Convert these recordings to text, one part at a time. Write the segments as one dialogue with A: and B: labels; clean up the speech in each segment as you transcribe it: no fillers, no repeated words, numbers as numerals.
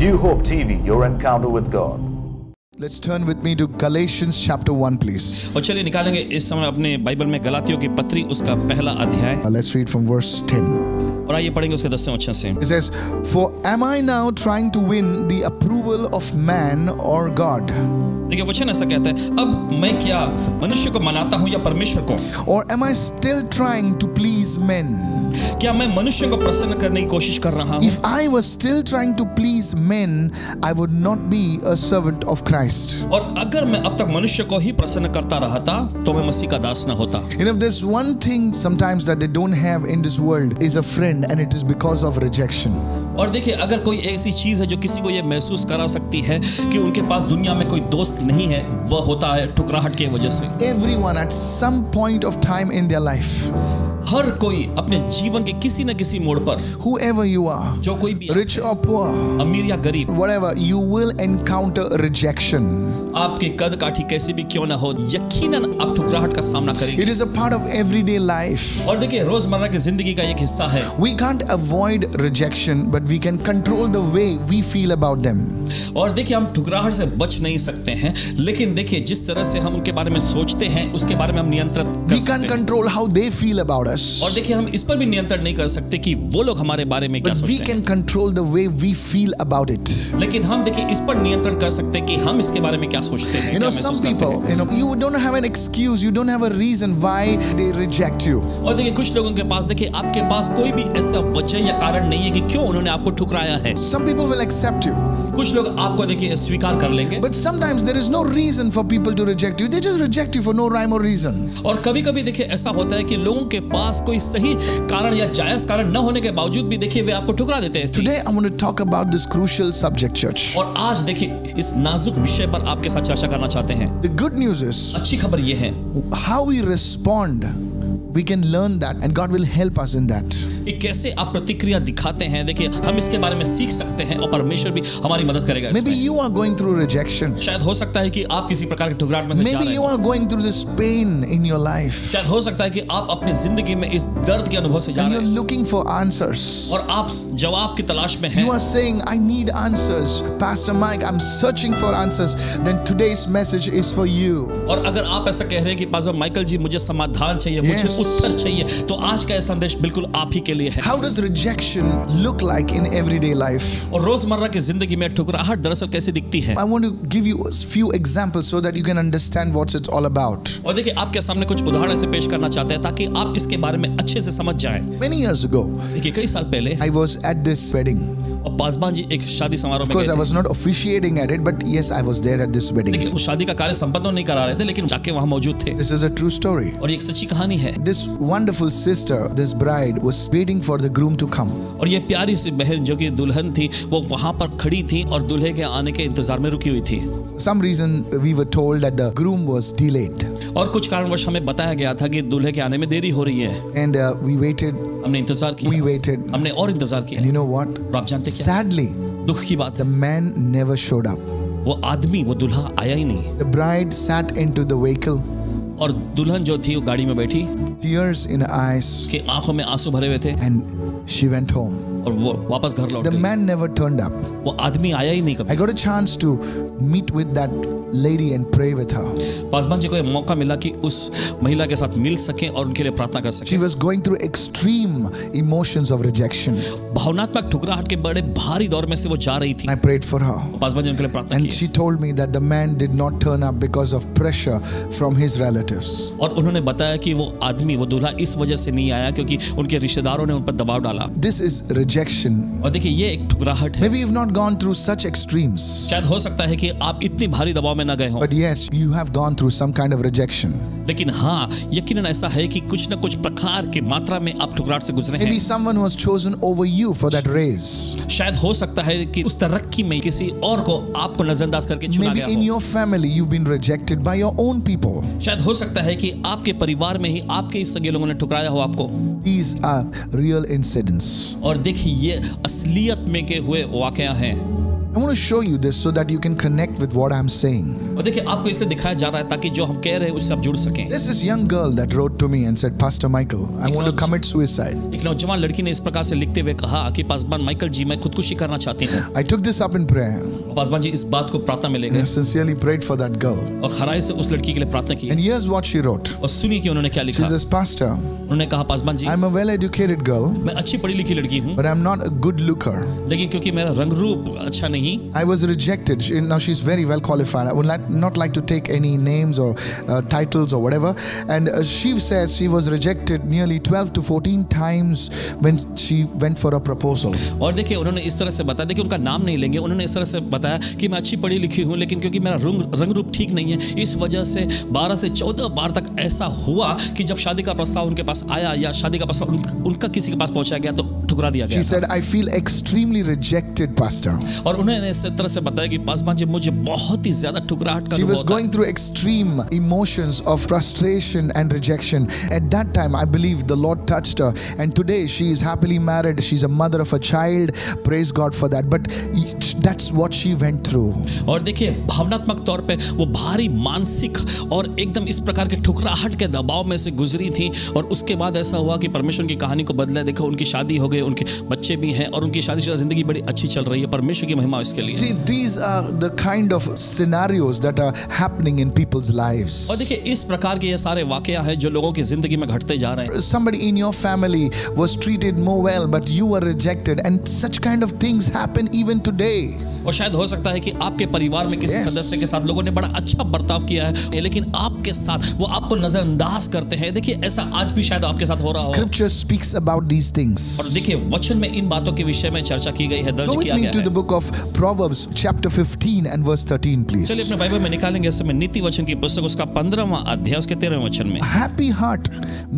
A: New Hope TV, your encounter with God.
B: Let's turn with me to Galatians chapter 1, please.
C: और चलिए निकालेंगे इस समय अपने बाइबल में गलातियों की पत्री उसका पहला अध्याय,
B: Let's read from verse 10.
C: और आइए पढ़ेंगे उसके 10वें वचन से।
B: It says, "For am I now trying to win the approval of man or God?
C: देखिए वचन ऐसा कहता है, अब मैं क्या मनुष्य को मनाता हूँ या परमेश्वर को?
B: Or am I still trying to please men?
C: क्या मैं मनुष्य को प्रसन्न करने की कोशिश कर रहा हूँ?
B: If I was still trying to please men, I would not be a servant of Christ."
C: और अगर मैं अब तक मनुष्य को ही प्रसन्न करता रहता तो मैं मसीह का दास न होता।
B: You know, there's one thing sometimes that they don't have in this world is a friend, and it is because of rejection.
C: और देखिए अगर कोई ऐसी चीज है जो किसी को ये महसूस करा सकती है कि उनके पास दुनिया में कोई दोस्त नहीं है, वह होता है ठुकराहट की वजह से।
B: Everyone at some point of time in their life,
C: हर कोई अपने जीवन के किसी न किसी मोड़ पर,
B: whoever you are,
C: जो कोई भी
B: rich or poor,
C: अमीर या गरीब,
B: whatever, you will encounter rejection.
C: आपके कद काठी कैसी भी क्यों ना हो, यकीनन आप ठुकराहट का सामना करेंगे।
B: It is a part of everyday life.
C: और देखिए रोजमर्रा की जिंदगी का एक हिस्सा है।
B: We can't avoid rejection, but we can control the way we feel about them.
C: और देखिए हम ठुकराहट से बच नहीं सकते हैं, लेकिन देखिए जिस तरह से हम उनके बारे में सोचते हैं उसके बारे में हम नियंत्रित कर
B: We
C: सकते
B: can't
C: हैं।
B: control how they feel about us,
C: और देखिए हम इस पर भी नियंत्रण नहीं कर सकते कि वो लोग हमारे बारे में क्या
B: but we
C: सोचते
B: can control the way we feel about it.
C: हैं। लेकिन हम देखिए इस पर नियंत्रण कर सकते हैं कि हम इसके बारे में क्या सोचते हैं,
B: You know,
C: क्या
B: some
C: महसूस करते
B: people,
C: हैं।
B: you know, you don't have an excuse, you don't have a reason why they reject you.
C: और देखिए कुछ लोगों के पास, देखिए आपके पास कोई भी ऐसा वजह या कारण नहीं है कि क्यों उन्होंने आपको ठुकराया है।
B: Some people will accept you,
C: कुछ लोग आपको देखिए स्वीकार कर लेंगे,
B: but sometimes there is no reason for people to reject you. They just reject you for no rhyme or reason.
C: और कभी कभी देखिए ऐसा होता है कि लोगों के पास कोई सही कारण या जायज कारण न होने के बावजूद भी देखिए वे आपको ठुकरा देते हैं ऐसे ही।
B: Today I want to talk about this crucial subject, church.
C: और आज देखिए इस नाजुक विषय पर आपके साथ चर्चा करना चाहते हैं।
B: The good news is
C: अच्छी खबर ये है
B: how we respond. We can learn that, and God will help us in that.
C: कि कैसे आप प्रतिक्रिया दिखाते हैं, देखिए हम इसके बारे में सीख सकते हैं और परमेश्वर भी हमारी मदद करेगा
B: Maybe
C: इसमें।
B: you are going through rejection.
C: शायद हो सकता है कि आप किसी प्रकार के ठुकराहट में से जा
B: Maybe
C: रहे
B: you
C: हैं।
B: are going through this pain in your life,
C: शायद हो सकता है कि आप अपनी जिंदगी में इस दर्द के अनुभव से जा
B: and
C: रहे
B: you're
C: हैं
B: looking for answers.
C: और आप जवाब की तलाश में हैं।
B: You are saying, "I need answers, Pastor Mike. I'm searching for answers." Then today's message is for you.
C: और अगर आप ऐसा कह रहे हैं कि पास्टर माइकल जी मुझे समाधान चाहिए, मुझे
B: Yes.
C: उत्तर चाहिए, तो आज का यह संदेश बिल्कुल आप ही के लिए है।
B: How does rejection look like in everyday life?
C: और रोजमर्रा की जिंदगी में ठुकराहट दरअसल कैसे दिखती है?
B: I want to give you a few examples so that you can understand what it's all about.
C: और देखिए आपके सामने कुछ उदाहरण ऐसे पेश करना चाहते हैं ताकि आप इसके बारे में अच्छे से समझ जाएं।
B: Many years ago,
C: देखिए कई साल पहले
B: I was at this wedding.
C: और पासवान जी एक शादी समारोह
B: Of
C: में
B: course,
C: गए
B: I
C: थे।
B: was not officiating at it, but yes, I was there at this wedding.
C: देखिए उस शादी का कार्य संपन्न तो नहीं करा रहे थे, लेकिन जाके वहां मौजूद थे।
B: This is a true story.
C: और ये एक सच्ची कहानी है।
B: This wonderful sister, this bride, was waiting for the groom to come.
C: और ये प्यारी सी बहन जो कि दुल्हन थी, वो वहां पर खड़ी थी और दूल्हे के आने के इंतजार में रुकी हुई थी।
B: For some reason, we were told that the groom was delayed,
C: और कुछ कारणवश हमें बताया गया था कि दूल्हे के आने में देरी हो रही है।
B: and we waited.
C: हमने इंतजार
B: We
C: किया,
B: waited,
C: हमने और इंतजार
B: and
C: किया।
B: you know what?
C: और आप जानते क्या,
B: Sadly,
C: दुख की बात
B: the
C: है,
B: man never showed up.
C: वो आदमी, वो दूल्हा आया ही नहीं।
B: The bride sat into the vehicle,
C: और दुल्हन जो थी वो गाड़ी में बैठी,
B: tears in her eyes,
C: उसके आंखों में आंसू भरे हुए थे
B: and she went home.
C: और वो वापस घर लौट
B: The
C: गई।
B: man never turned up.
C: वो आदमी आया ही नहीं
B: I
C: कभी।
B: got a chance to meet with that lady and pray with her.
C: Paswan ji को ये मौका मिला कि उस महिला के साथ मिल सके और उनके लिए प्रार्थना कर
B: She
C: सके।
B: was going through extreme emotions of rejection.
C: भावनात्मक ठुकराहट के बड़े भारी दौर में से वो जा रही थी।
B: I prayed for her.
C: Paswan ji उनके लिए प्रार्थना
B: And
C: की
B: she told me that the man did not turn up because of pressure from his relatives.
C: और उन्होंने बताया कि वो आदमी, वो दूल्हा इस वजह से नहीं आया क्योंकि उनके रिश्तेदारों ने उन पर दबाव डाला।
B: This is rejection.
C: और देखिए ये एक ठुकराहट है।
B: Maybe you've not gone through such extremes,
C: शायद हो सकता है कि आप इतनी भारी दबाव में न गए हों,
B: but yes, you have gone through some kind of rejection.
C: लेकिन हाँ यकीनन ऐसा है कि कुछ न कुछ प्रकार की मात्रा में आप ठुकराहट से गुजरे हैं।
B: Maybe someone was chosen over you for that raise.
C: शायद हो सकता है कि उस तरक्की में किसी और को आपको नजरअंदाज करके चुना
B: Maybe
C: गया
B: in
C: हो।
B: your family you've been rejected by your own people.
C: शायद हो सकता है कि आपके परिवार में ही आपके ही सगे लोगों ने ठुकराया हो आपको।
B: These are real incidents.
C: और देखिए ये असलियत में के हुए वाकया हैं।
B: I want to show you this so that you can connect with what I'm saying.
C: और देखिए आपको इसलिए दिखाया जा रहा है ताकि जो हम कह रहे हैं उससे आप जुड़ सकें।
B: There's this young girl that wrote to me and said, Pastor Michael, I want to commit suicide.
C: एक नौजवान लड़की ने इस प्रकार से लिखते हुए कहा कि पासवान माइकल जी, मैं खुदकुशी करना चाहती हूँ।
B: I took this up in prayer.
C: Paswan ji इस बात को प्रार्थना में ले गए
B: I sincerely prayed for that girl.
C: और खराई से उस लड़की के लिए प्रार्थना की।
B: And here's what she wrote.
C: और सुनिए कि उन्होंने क्या
B: She
C: लिखा।
B: says, Pastor,
C: उन्होंने कहा Paswan ji,
B: I'm a well-educated girl,
C: मैं अच्छी पढ़ी लिखी लड़की हूँ,
B: but I'm not a good looker.
C: लेकिन क्योंकि मेरा रंग रूप अच्छा नहीं,
B: I was rejected. Now she's very well qualified. I would not like to take any names or titles or whatever. And she says she was rejected nearly 12 to 14 times when she went for a proposal.
C: और देखिए उन्होंने इस तरह से बताया, देखिए उनका नाम नहीं लेंगे, उन्होंने इस तरह से बताया कि मैं अच्छी पढ़ी लिखी हूँ, लेकिन क्योंकि मेरा रंग रूप ठीक नहीं है, इस वजह से 12 से 14 बार तक ऐसा हुआ कि जब शादी का प्रस्ताव उनके पास आया या शादी का प्रस्ताव उनका किसी के पास पहुंचाया गया तो ठुकरा दिया गया।
B: She said, I feel extremely rejected, Pastor.
C: और उन्होंने इस तरह से बताया कि पासवान जी मुझे बहुत ही ज्यादा ठुकराहट का
B: She
C: अनुभव
B: was
C: होता है।
B: going through extreme emotions of frustration and rejection. At that time, I believe the Lord touched her. And today, she is happily married. She's a mother of a child. Praise God for that. But that's what she went through.
C: और देखिए भावनात्मक तौर पे वो भारी मानसिक और एकदम इस प्रकार के ठुकराहट के दबाव में से गुजरी थी। और उसके बाद ऐसा हुआ कि परमेश्वर की कहानी को बदला। देखो उनकी शादी हो गई, उनके बच्चे भी हैं और उनकी शादीशुदा जिंदगी बड़ी अच्छी चल रही है। परमेश्वर की महिमा इसके लिए।
B: See, these are the kind of scenarios that are happening in people's lives.
C: और देखिए इस प्रकार के ये सारे वाकया हैं जो लोगों की जिंदगी में घटते जा रहे हैं।
B: Somebody in your family was treated more well, but you were rejected, and such kind of things happen even today.
C: और शायद हो सकता है कि आपके परिवार में किसी सदस्य के साथ लोगों ने बड़ा अच्छा बर्ताव किया है, लेकिन आपके साथ वो आपको नजरअंदाज करते हैं। देखिए ऐसा आज भी शायद आपके साथ हो रहा हो।
B: Scripture speaks about these things.
C: और देखिए वचन में इन बातों के विषय में चर्चा की गई है, दर्ज
B: Go
C: किया
B: with me
C: गया
B: to the
C: है।
B: book of Proverbs, chapter 15 and verse 13,
C: चलिए
B: please.
C: अपने बाइबल में निकालेंगे इस समय नीति वचन की पुस्तक उसका 15वां अध्याय उसके 13वें वचन में।
B: A happy heart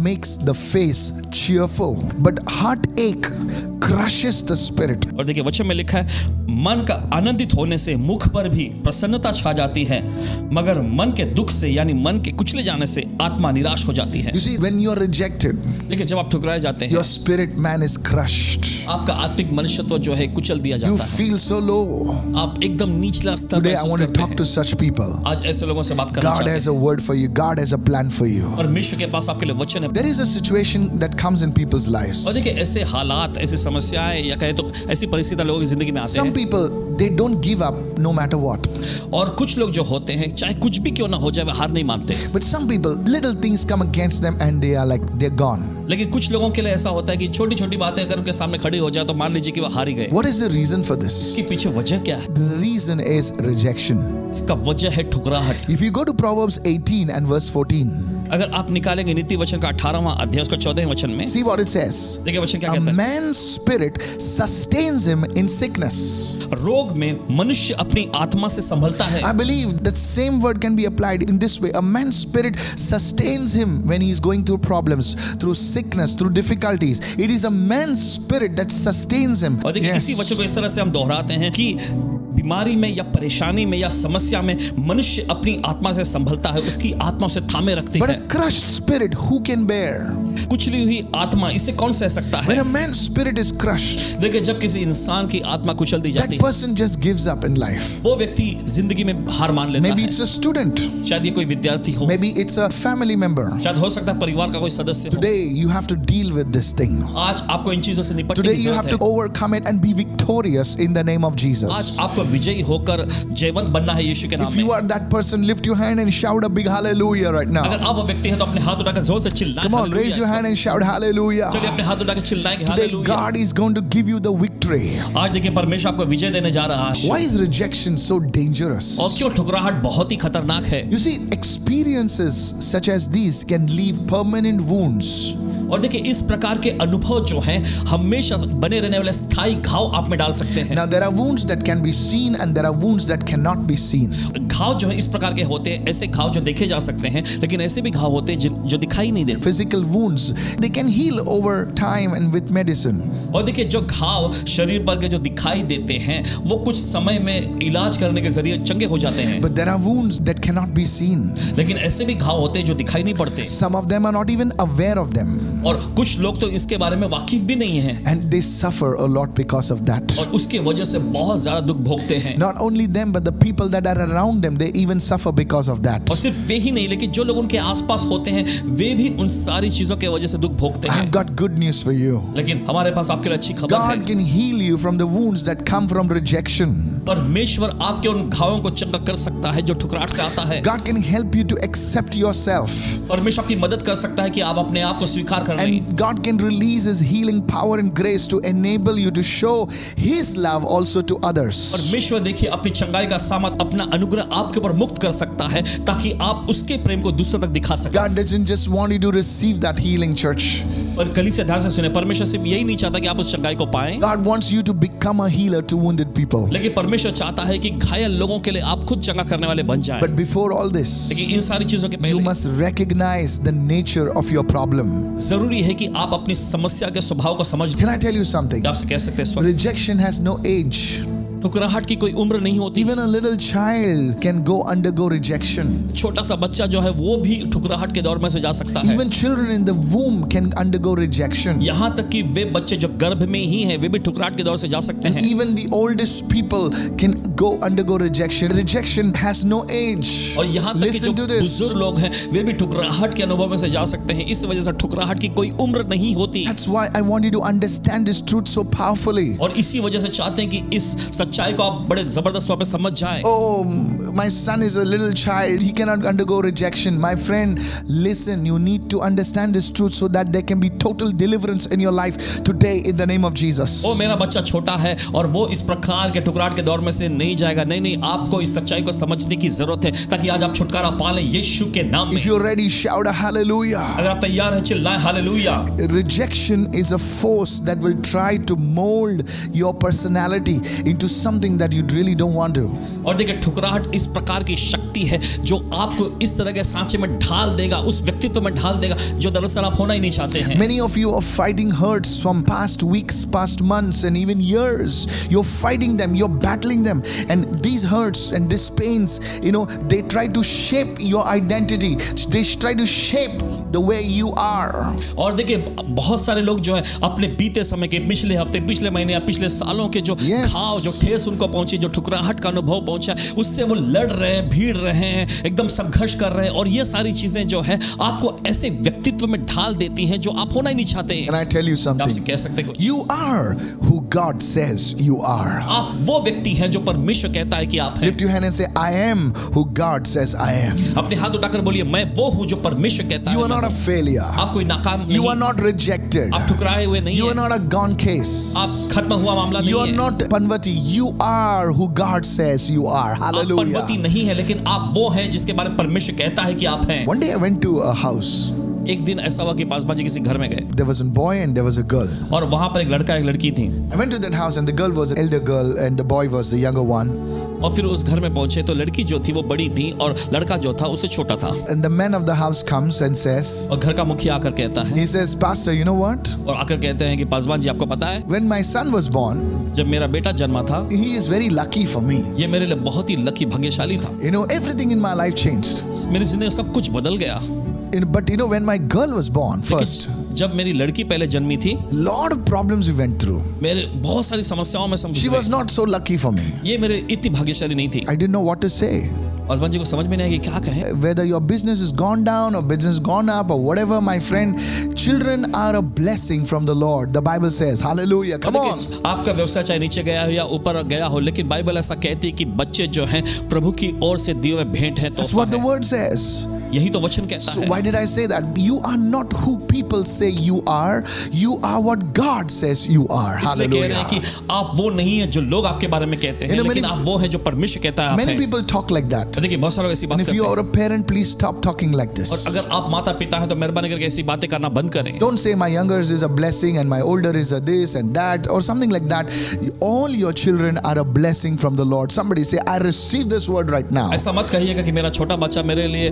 B: makes the face cheerful, but heartache crushes the spirit.
C: और देखिए वचन में लिखा है मन का आनंदित होने से मुख पर भी प्रसन्नता छा जाती है, मगर मन के दुख से यानी मन के कुचले जाने से आत्मा निराश हो जाती है।
B: You see, when you are rejected,
C: देखिए जब आप ठुकराए जाते हैं
B: your spirit man is crushed.
C: आपका आत्मिक मनुष्यत्व जो है कुचल दिया
B: You
C: जाता है,
B: feel so low.
C: आप एकदम निचला स्तर
B: Today I
C: महसूस
B: want to
C: करते
B: talk to
C: हैं।
B: such people.
C: आज ऐसे लोगों से बात करना
B: God
C: चाहते
B: has
C: हैं।
B: a word for you. God has a plan for you.
C: परमेश्वर के पास आपके लिए वचन है।
B: There is a situation that comes in people's lives.
C: और देखिए ऐसे हालात, ऐसी समस्याएं या कहे तो ऐसी परिस्थितियां लोगों की जिंदगी में आते
B: Some
C: हैं।
B: people, they don't give up no matter what.
C: और कुछ लोग जो होते हैं चाहे कुछ भी क्यों ना हो जाए वे हार नहीं मानते।
B: But some people, little things come against them and they are like, they're gone.
C: लेकिन कुछ लोगों के लिए ऐसा होता है कि छोटी छोटी बातें अगर उनके सामने खड़ी हो जाए तो मान लीजिए कि वो हार ही गए।
B: What is the reason for this?
C: इसके पीछे वजह क्या है?
B: The reason is rejection.
C: इसका वजह है ठुकराहट।
B: If you go to Proverbs 18 and verse 14,
C: अगर आप निकालेंगे नीति वचन का 18वां अध्याय उसका 14वें वचन में,
B: see what it says.
C: देखिए वचन क्या
B: A
C: कहता है?
B: man's spirit sustains him in sickness.
C: रोग में मनुष्य अपनी आत्मा से संभलता है।
B: I believe that same word can be applied in this way. A man's spirit sustains him when he is going through problems, through sickness, through difficulties. It is a man's spirit that sustains him.
C: और देखिए इसी वचन को इस तरह से हम दोहराते हैं कि बीमारी में या परेशानी में या समस्या में मनुष्य अपनी आत्मा से संभलता है, उसकी आत्मा उसे थामे रखती
B: But
C: है।
B: a crushed spirit, who can bear?
C: कुचली हुई आत्मा इसे कौन सह सकता
B: When
C: है?
B: a man's spirit is crushed,
C: देखिए जब किसी इंसान की आत्मा कुचल दी जाती
B: that
C: है,
B: person just gives up in life.
C: वो व्यक्ति जिंदगी में हार मान लेता
B: Maybe
C: है।
B: it's a student,
C: शायद ये कोई विद्यार्थी हो,
B: maybe it's a family member.
C: शायद हो सकता है परिवार का कोई सदस्य हो।
B: Today you have to deal with this thing.
C: आज आपको इन चीजों से निपटने
B: Today
C: की
B: you have
C: जरूरत
B: to
C: है।
B: overcome it and be victorious in the name of
C: आज
B: Jesus.
C: आपको विजयी होकर जयवंत बनना है यीशु के नाम
B: If you
C: में।
B: are that person, lift your hand and shout a big hallelujah right
C: अगर
B: now.
C: आप वो व्यक्ति हैं तो अपने हाथ उठाकर जोर से चिल्लाएं
B: Come on,
C: hallelujah
B: raise your
C: इस
B: hand and shout
C: वक्त।
B: hallelujah.
C: चलिए अपने हाथ उठाकर चिल्लाएंगे
B: Today
C: hallelujah.
B: God is going to give you the victory.
C: आज देखिए परमेश्वर आपको विजय देने जा रहा है।
B: Why is rejection so dangerous?
C: और क्यों ठुकराहट बहुत ही खतरनाक है?
B: You see, experiences such as these can leave permanent wounds.
C: और देखिए इस प्रकार के अनुभव जो हैं हमेशा बने रहने वाले स्थायी घाव आप में डाल सकते हैं।
B: Now there are wounds that can be seen and there are wounds that cannot be seen.
C: घाव जो है इस प्रकार के होते हैं, ऐसे घाव जो देखे जा सकते हैं, लेकिन ऐसे भी घाव होते हैं जो दिखाई नहीं देते।
B: Physical wounds, they can heal over time and with medicine.
C: और देखिए जो घाव शरीर पर के जो दिखाई देते हैं वो कुछ समय में इलाज करने के जरिए चंगे हो जाते हैं।
B: But there are wounds that cannot be seen.
C: लेकिन ऐसे भी घाव होते हैं जो दिखाई नहीं पड़ते।
B: Some of them are not even aware of them.
C: और कुछ लोग तो इसके बारे में वाकिफ भी नहीं हैं
B: and they suffer a lot because of that.
C: और उसके वजह से बहुत ज्यादा दुख भोगते हैं।
B: Not only them, but the people that are around them, they even suffer because of that.
C: और सिर्फ वे ही नहीं, लेकिन जो लोग उनके आसपास होते हैं वे भी उन सारी चीजों के वजह से दुख भोगते हैं।
B: I've got good news for you.
C: लेकिन हमारे पास आपके लिए अच्छी खबर
B: God
C: है,
B: can heal you from the wounds that come from rejection.
C: परमेश्वर आपके उन घावों को चंगा कर सकता है जो ठुकराहट से आता है।
B: God can help you to accept yourself.
C: परमेश्वर आपकी मदद कर सकता है कि आप अपने आप को स्वीकार कर लें।
B: And God can release His healing power and grace to enable you to show His love also to others.
C: परमेश्वर देखिए अपनी चंगाई का सामर्थ, अपना अनुग्रह आपके ऊपर मुक्त कर सकता है ताकि आप उसके प्रेम को दूसरों तक दिखा सकें।
B: God doesn't just want you to receive that healing, church.
C: और कलीसिया ध्यान से सुने, परमेश्वर सिर्फ यही नहीं चाहता कि आप उस चंगाई को पाएं,
B: God wants you to become a healer to wounded people.
C: लेकिन परमेश्वर चाहता है कि घायल लोगों के लिए आप खुद चंगा करने वाले बन जाएं।
B: But before all this,
C: लेकिन इन सारी चीजों के
B: you
C: पहले
B: must recognize the nature of your problem.
C: जरूरी है कि आप अपनी समस्या के स्वभाव को समझ
B: Can I tell you something?
C: आपसे कह सकते हैं इस वक्त
B: Rejection has no age.
C: ठुकराहट की कोई उम्र नहीं होती।
B: Even a little child can undergo rejection.
C: छोटा सा बच्चा जो है वो भी ठुकराहट के दौर में से जा सकता है।
B: Even children in the womb can undergo rejection.
C: यहाँ तक कि वे बच्चे जो गर्भ में ही हैं वे भी ठुकराहट के दौर से जा सकते हैं।
B: Even the oldest people can undergo rejection. Rejection has no age.
C: और यहाँ तक कि जो
B: Listen to this.
C: बुजुर्ग लोग हैं वे भी ठुकराहट के अनुभव में से जा सकते हैं। इस वजह से ठुकराहट की कोई उम्र नहीं होती।
B: That's why I want you to understand this truth so powerfully.
C: और इसी वजह से चाहते हैं कि इस सच्चाई को आप बड़े जबरदस्त तौर पे समझ जाए।
B: Oh, my son is a little child. He cannot undergo rejection. My friend, listen. You need to understand this truth so that there can be total deliverance in your life today in the name of Jesus.
C: ओ मेरा बच्चा छोटा है और वो इस प्रकार के ठुकराहट के दौर में से नहीं जाएगा। नहीं, आपको इस सच्चाई को समझने की जरूरत है ताकि आज आप छुटकारा पा लें यीशु के नाम में।
B: If you're ready, shout a hallelujah.
C: अगर आप तैयार हैं चिल्लाएं hallelujah.
B: Rejection is a force that will try to mold your personality into something that you really don't want to.
C: और देखिए ठुकराहट इस प्रकार की शक्ति है जो आपको इस तरह के सांचे में ढाल देगा, उस व्यक्तित्व में ढाल देगा जो दरअसल आप होना ही नहीं चाहते हैं।
B: Many of you are fighting hurts from past weeks, past months, and even years. You're fighting them, you're battling them, and these hurts and these pains, they try to shape your identity. They try to shape the way you are.
C: और देखिए बहुत सारे लोग जो है अपने बीते समय के, पिछले हफ्ते, पिछले महीने या पिछले सालों के जो घाव, जो ठेस उनको पहुंची, जो ठुकराहट का अनुभव पहुंचा, उससे वो लड़ रहे हैं, भीड़ रहे हैं, एकदम संघर्ष कर रहे हैं, और ये सारी चीजें जो है आपको ऐसे व्यक्तित्व में ढाल देती हैं जो आप होना ही नहीं चाहते हैं।
B: Can I tell you
C: आपसे
B: something?
C: कह सकते हैं
B: You are who God says you are.
C: आप वो व्यक्ति हैं जो परमेश्वर कहता है कि आप हैं।
B: Lift your hand and say, I am who God says I am.
C: अपने हाथ उठाकर बोलिए, मैं वो हूँ जो परमेश्वर कहता है।
B: You are not a failure.
C: आप कोई नाकाम
B: You are
C: नहीं,
B: not rejected.
C: आप ठुकराए हुए नहीं
B: You are
C: हैं,
B: not a gone case.
C: आप खत्म हुआ मामला
B: You
C: नहीं
B: are
C: है,
B: not Panvati. You are who God says you are.
C: आप
B: Hallelujah.
C: परवती नहीं है, लेकिन आप वो हैं जिसके बारे में परमेश्वर कहता है कि आप हैं।
B: One day I went to a house.
C: एक दिन ऐसा हुआ कि पासवान जी किसी घर में गए
B: There was a boy and there was a girl.
C: और वहां पर एक लड़का एक लड़की थी,
B: I went to that house and the girl was an elder girl and the boy was the younger one.
C: और फिर उस घर में पहुंचे तो लड़की जो थी वो बड़ी थी और लड़का जो था उससे छोटा था।
B: And the man of the house comes and says,
C: और घर का मुखिया आकर कहता है,
B: he says, Pastor, you know what?
C: और आकर कहते हैं कि पासवान जी आपको पता है
B: When my son was born,
C: जब मेरा बेटा जन्मा था
B: he is very lucky for me.
C: ये मेरे लिए बहुत ही लकी भाग्यशाली था।
B: Everything in my life changed.
C: मेरी जिंदगी में सब कुछ बदल गया।
B: But when my girl was born first,
C: जब मेरी लड़की पहले जन्मी थी,
B: lot of problems we went through.
C: मेरे बहुत सारी समस्याओं में
B: She was not so lucky for me.
C: ये मेरे इतनी भाग्यशाली नहीं थी।
B: I didn't know what to say.
C: Paswan ji को समझ में नहीं आया कि क्या कहें।
B: Whether your business has gone down or business gone up or whatever, my friend, children are a blessing from the Lord. The Bible says, hallelujah. Come on.
C: आपका व्यवसाय चाहे नीचे गया हो या ऊपर गया हो, लेकिन बाइबल ऐसा कहती है कि बच्चे जो हैं प्रभु की ओर से दिए हुए भेंट हैं।
B: That's what the word says.
C: यही तो वचन कहता
B: So
C: है।
B: why did I say that? You are not who people say you are. You are what God says you are.
C: इसलिए कह रहे हैं
B: Hallelujah.
C: कि आप वो नहीं है जो लोग आपके बारे में कहते हैं, लेकिन आप वो हैं जो परमेश्वर कहता है आप
B: Many
C: हैं।
B: people talk like that.
C: देखिए बहुत सारे ऐसी बात
B: And if
C: करते
B: you
C: हैं,
B: are a parent, please stop talking like this.
C: और अगर आप माता पिता हैं तो मेहरबानी करके ऐसी बातें करना बंद करें।
B: Don't say my younger is a blessing and my older is a this and that or something like that. All your children are a blessing from the Lord. Somebody say, I receive this word right now.
C: ऐसा मत कहिएगा कि मेरा छोटा बच्चा मेरे लिए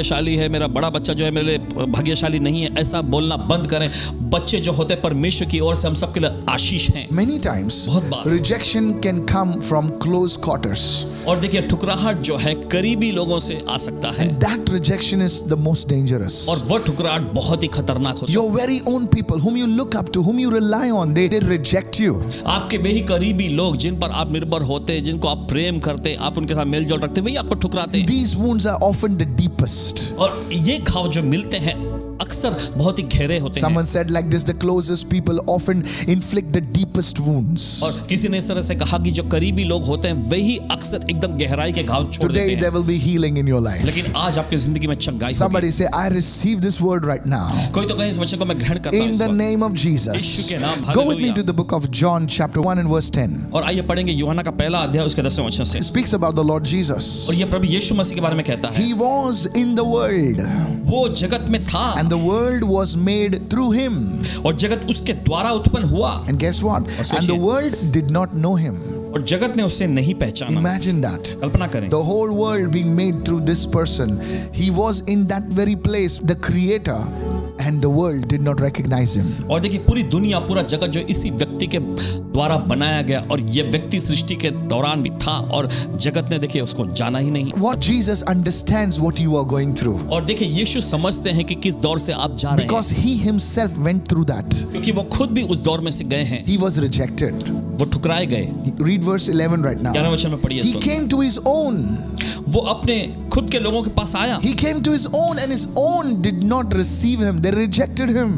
C: भाग्यशाली है, मेरा बड़ा बच्चा जो है मेरे लिए भाग्यशाली नहीं है, ऐसा बोलना बंद करें। बच्चे जो होते हैं परमेश्वर की ओर से हम सबके लिए आशीष हैं।
B: Many times,
C: बहुत बार।
B: rejection can come from close quarters.
C: और देखिए ठुकराहट जो है करीबी लोगों से आ सकता है,
B: And that rejection is the most dangerous.
C: और वह ठुकराहट बहुत ही खतरनाक होती है।
B: Your very own people whom you look up to, whom you rely on, they reject you.
C: आपके वही करीबी लोग जिन पर आप निर्भर होते हैं, जिनको आप प्रेम करते, आप उनके साथ मेल जोल रखते, वही आपको ठुकराते हैं।
B: These wounds are often the deepest.
C: और ये घाव जो मिलते हैं अक्सर बहुत ही गहरे होते हैं।
B: Someone said like this, the closest people often inflict the deepest wounds.
C: और किसी ने इस तरह से कहा कि जो करीबी लोग होते हैं वही अक्सर एकदम गहराई के घाव छोड़
B: Today
C: देते
B: there
C: हैं।
B: will be healing in your life.
C: लेकिन आज आपकी जिंदगी में चंगाई होगी।
B: Somebody say, I receive this word right now.
C: कोई तो कहे इस वचन को मैं ग्रहण करता हूं
B: In
C: इस
B: the
C: वक्त।
B: name of
C: Yeshu
B: Jesus.
C: के नाम,
B: Go with me
C: hallelujah.
B: to the book of John chapter 1 and verse 10.
C: और आइए पढ़ेंगे यूहन्ना का पहला अध्याय उसके 10वें वचन से।
B: It speaks about the Lord Jesus.
C: और ये प्रभु यीशु मसीह के बारे में कहता है,
B: He was in the world
C: वो जगत में था
B: and the world was made through him.
C: और जगत उसके द्वारा उत्पन्न हुआ,
B: And guess what? And the world did not know him.
C: और जगत ने उसे नहीं पहचाना।
B: Imagine that.
C: कल्पना करें,
B: The whole world being made through this person. He was in that very place, the creator, and the world did not recognize him.
C: और देखिए पूरी दुनिया, पूरा जगत जो इसी व्यक्ति के द्वारा बनाया गया, और ये व्यक्ति सृष्टि के दौरान भी था और जगत ने देखिए उसको जाना ही नहीं।
B: What Jesus understands what you are going through.
C: और देखिए यीशु समझते हैं कि किस दौर से आप जा रहे हैं,
B: Because he himself went through that.
C: क्योंकि वो खुद भी उस दौर में से गए हैं।
B: He was rejected.
C: वो ठुकराए गए।
B: Read verse 11 right now.
C: 11वें वचन में पढ़िए इस
B: He
C: वक्त।
B: came to his own.
C: वो अपने खुद के लोगों के पास आया,
B: He came to his own and his own did not receive him. They rejected him.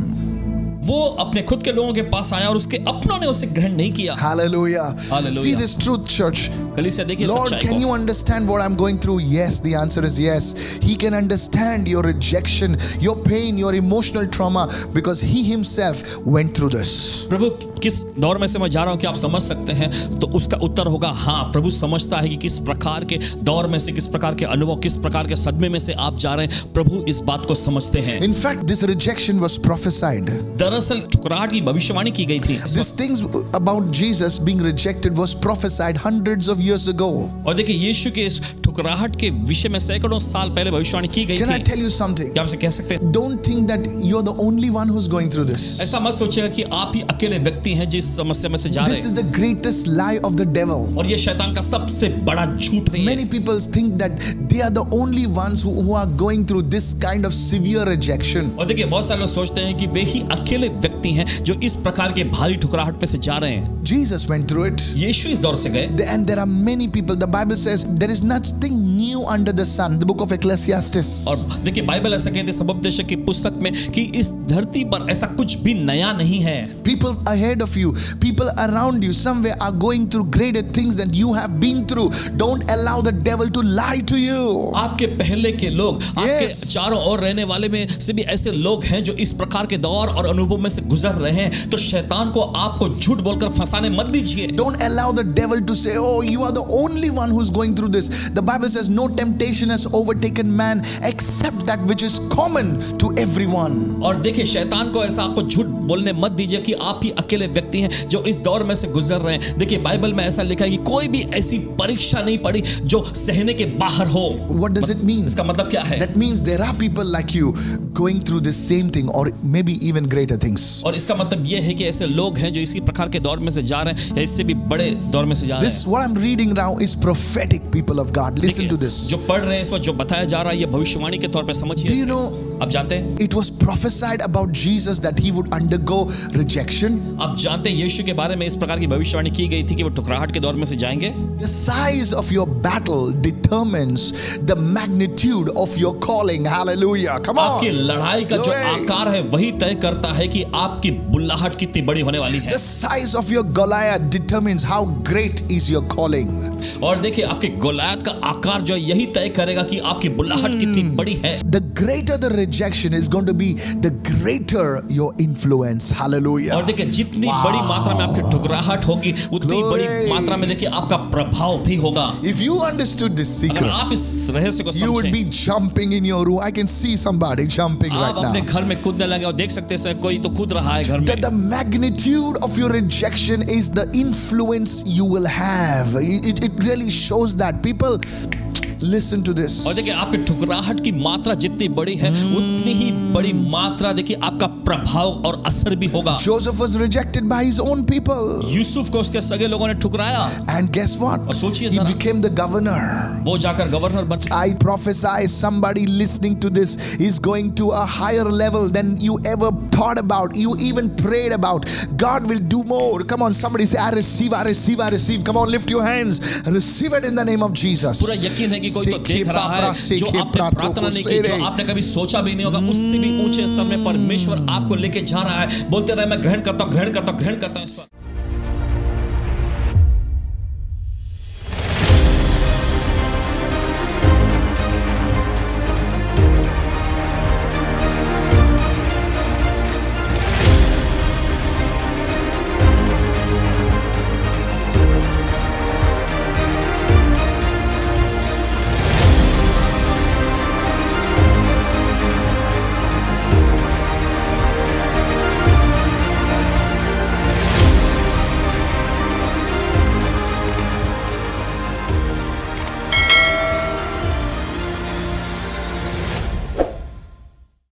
C: वो अपने खुद के लोगों के पास आया और उसके अपनों ने उसे ग्रहण नहीं किया।
B: Hallelujah.
C: Hallelujah.
B: See this truth, church.
C: कलीसिया देखिए
B: Lord,
C: सच्चाई
B: can
C: को।
B: you understand what I'm going through? Yes, the answer is yes. He can understand your rejection, your pain, your emotional trauma because he himself went through this.
C: प्रभु किस दौर में से मैं जा रहा हूं कि आप समझ सकते हैं, तो उसका उत्तर होगा हाँ। प्रभु समझता है कि किस प्रकार के दौर में से, किस प्रकार के अनुभव, किस प्रकार के सदमे में से आप जा रहे हैं। प्रभु इस बात को समझते हैं।
B: In fact, this rejection was prophesied.
C: दरअसल ठुकराहट की भविष्यवाणी की गई थी।
B: These things about Jesus being rejected was prophesied hundreds of years ago.
C: और देखिए यीशु के इस ठुकराहट के विषय में सैकड़ों साल पहले भविष्यवाणी की गई
B: Can I
C: थी।
B: tell you something?
C: क्या आपसे कह सकते हैं?
B: Don't think that you're the only one who's going through this.
C: ऐसा मत सोचिएगा कि आप ही अकेले व्यक्ति हैं जिस समस्या में से जा रहे
B: This is
C: हैं।
B: the greatest lie of the devil.
C: और ये शैतान का सबसे बड़ा झूठ नहीं है।
B: Many people think that they are the only ones who are going through this kind of severe rejection.
C: और देखिए बहुत सारे लोग सोचते हैं कि वे ही अकेले व्यक्ति हैं जो इस प्रकार के भारी ठुकराहट में से जा रहे हैं।
B: Jesus went through it.
C: यीशु इस दौर से गए।
B: And there are many people. The Bible says there is nothing new under the sun. The book of Ecclesiastes.
C: और देखिए बाइबल ऐसा कहते हैं सबोपदेशक की पुस्तक में कि इस धरती पर ऐसा कुछ भी नया नहीं है।
B: People ahead of you, people around you, somewhere are going through greater things than you have been through. Don't allow the devil to lie to you.
C: आपके पहले के लोग, आपके
B: Yes.
C: चारों ओर रहने वाले में से भी ऐसे लोग हैं जो इस प्रकार के दौर और अनुभव में से गुजर रहे हैं। तो शैतान को आपको झूठ बोलकर फंसाने मत दीजिए।
B: Don't allow the devil to say, oh, you are the only one who's going through this. The Bible says no temptation has overtaken man except that which is common to everyone.
C: और देखिए शैतान को ऐसा आपको झूठ बोलने मत दीजिए कि आप ही अकेले व्यक्ति हैं जो इस दौर में से गुजर रहे हैं। देखिए बाइबल में ऐसा लिखा है कि कोई भी ऐसी परीक्षा नहीं पड़ी जो सहने के बाहर हो।
B: What does it mean?
C: इसका मतलब क्या है?
B: That means there are people like you going through the same thing or maybe even greater things.
C: और इसका मतलब यह है कि ऐसे लोग हैं जो इसी प्रकार के दौर में से जा रहे हैं या इससे भी बड़े दौर में से जा रहे
B: This
C: हैं।
B: what I'm reading now is prophetic, people of God. Listen to this.
C: जो पढ़ रहे हैं इस वक्त जो बताया जा रहा है ये भविष्यवाणी के तौर पे समझिए
B: Do you
C: इसे।
B: know
C: आप जानते हैं,
B: it was prophesied about Jesus that he would undergo rejection?
C: आप जानते हैं यीशु के बारे में इस प्रकार की भविष्यवाणी की गई थी कि वो ठुकराहट के दौर में से जाएंगे।
B: The size of your battle determines the magnitude of your calling. Hallelujah. Come
C: आपकी
B: on.
C: लड़ाई का जो
B: Glory.
C: आकार है वही तय करता है कि आपकी बुल्लाहट कितनी बड़ी होने वाली है।
B: The size of your Goliath determines how great is your calling.
C: और देखिए आपके गोलायत का आकार जो है यही तय करेगा कि आपकी बुल्लाहट कितनी बड़ी है।
B: The greater the rejection is going to be, the greater your influence. Hallelujah.
C: और देखिए जितनी बड़ी मात्रा में आपकी ठुकराहट होगी उतनी
B: Glory.
C: बड़ी मात्रा में देखिए आपका प्रभाव भी होगा।
B: If you understood this
C: अगर
B: secret,
C: आप इस रहस्य को
B: you would
C: समझें,
B: be jumping in your room. I can see somebody jumping
C: आप
B: right
C: अपने
B: now.
C: घर में कूदने लगे और देख सकते हैं कोई तो कूद रहा है घर में।
B: That the magnitude of your rejection is the influence you will have. It really shows that people, Listen to this.
C: और देखिए आपकी ठुकराहट की मात्रा जितनी बड़ी है उतनी ही बड़ी मात्रा देखिए आपका प्रभाव और असर भी होगा।
B: Joseph was rejected by his own people.
C: Yusuf को उसके सगे लोगों ने ठुकराया
B: And guess what?
C: और सोचिए
B: He
C: जरा,
B: became the governor.
C: वो जाकर गवर्नर बन।
B: I prophesy somebody listening to this is going to a higher level than you ever thought about, you even prayed about. God will do more. Come on, somebody say, I receive, I receive, I receive. Come on, lift your hands. Receive it in the name of Jesus.
C: पूरा यकीन है कि कोई तो देख रहा है जो आपने प्रार्थना नहीं की, जो आपने कभी सोचा भी नहीं होगा, उससे भी ऊंचे स्तर में परमेश्वर आपको लेके जा रहा है। बोलते रहे मैं ग्रहण करता हूं, ग्रहण करता हूं, ग्रहण करता हूं इस वक्त।